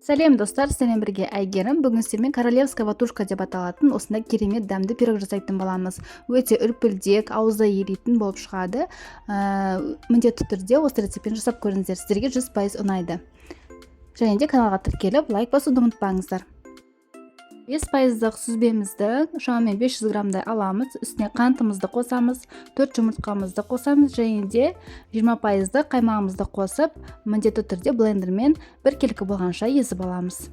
Сәлем достар, сіздермен бірге Әйгерім. Бүгін сіздермен королевская ватрушка деп аталатын осындай керемет дәмді пирог жасайтын боламыз. Өте үрпілдек, ауызда еритін болып шығады. Міндетті түрде осы рецептпен жасап көріңіздер. Сіздерге 100% ұнайды. Және де каналға тіркеліп, лайк басуды ұмытпаңыздар. 5%-лық сүзбемізді шамамен 500 граммдай аламыз. Үстіне қантымызды қосамыз, 4 жұмыртқамызды қосамыз және де 20%-ді қаймағымызды қосып, міндетті түрде блендермен біркелкі болғанша езіп аламыз.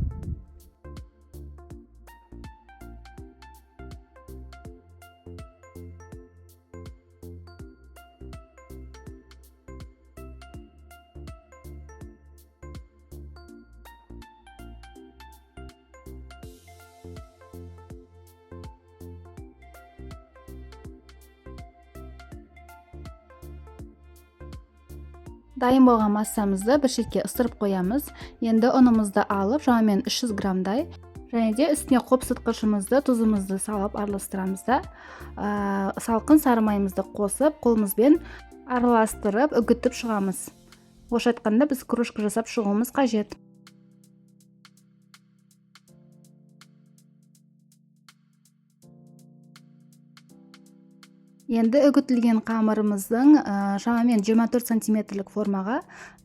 Дайын болған массамызды бір шетке ысырып қоямыз. Енді ұнымызды алып, шамамен 300 граммдай және де үстіне қопсытқышымызды, тұзымызды салып араластырамыз да, салқын сары майымызды қосып, қолымызбен араластырып, үгітіп шығамыз. Орысша айтқанда біз кружка жасап шығуымыз қажет. Енді үгітілген қамырымыздың шамамен 24 сантиметрлік формаға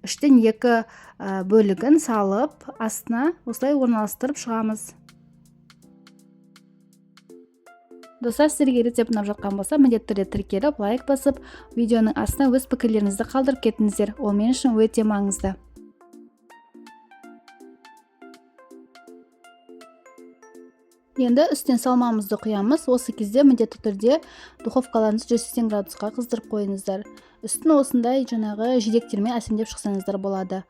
3-2 бөлігін салып, астына осылай орналастырып шығамыз. Достар, сіздерге рецепт ұнап жатқан болса, міндетті түрде тіркеліп, лайк басып, видеоның астына өз пікірлеріңізді қалдырып кетіңіздер. Ол мен үшін өте маңызды. Енді үстен салмамызды құямыз. Осы кезде міндетті түрде духовкаларыңызды 180 градусқа қыздырып қойыңыздар. Үстін осындай жаңағы жидектермен әсемдеп шықсаңыздар болады.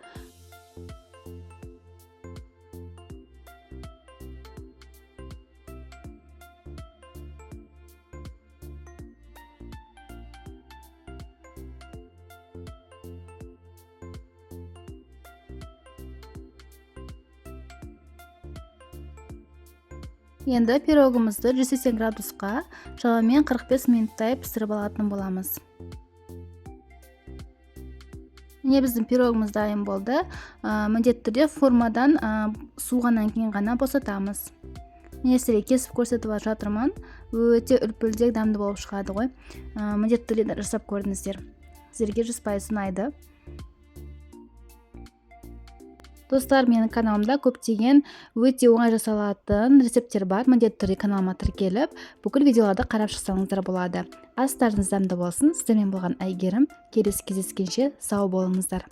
Енді пирогымызды 180 градусқа шамамен 45 минуттай пісіріп алатын боламыз. Міне біздің пирогымыз дайын болды. Міндетті түрде формадан суығаннан кейін ғана босатамыз. Міне сіздерге кесіп көрсетіп жатырмын. Өте үрпілдек дәмді болып шығады ғой. Міндетті түрде жасап көріңіздер. Сіздерге 100% ұнайды. Достар, менің каналымда көптеген өте оңай жасалатын рецепттер бар. Міндетті түрде каналыма тіркеліп, бүкіл видеоларды қарап шықсаңыздар болады. Астарыңыз дәмді болсын. Сіздермен болған Әйгерім. Келесі кездескенше сау болыңыздар.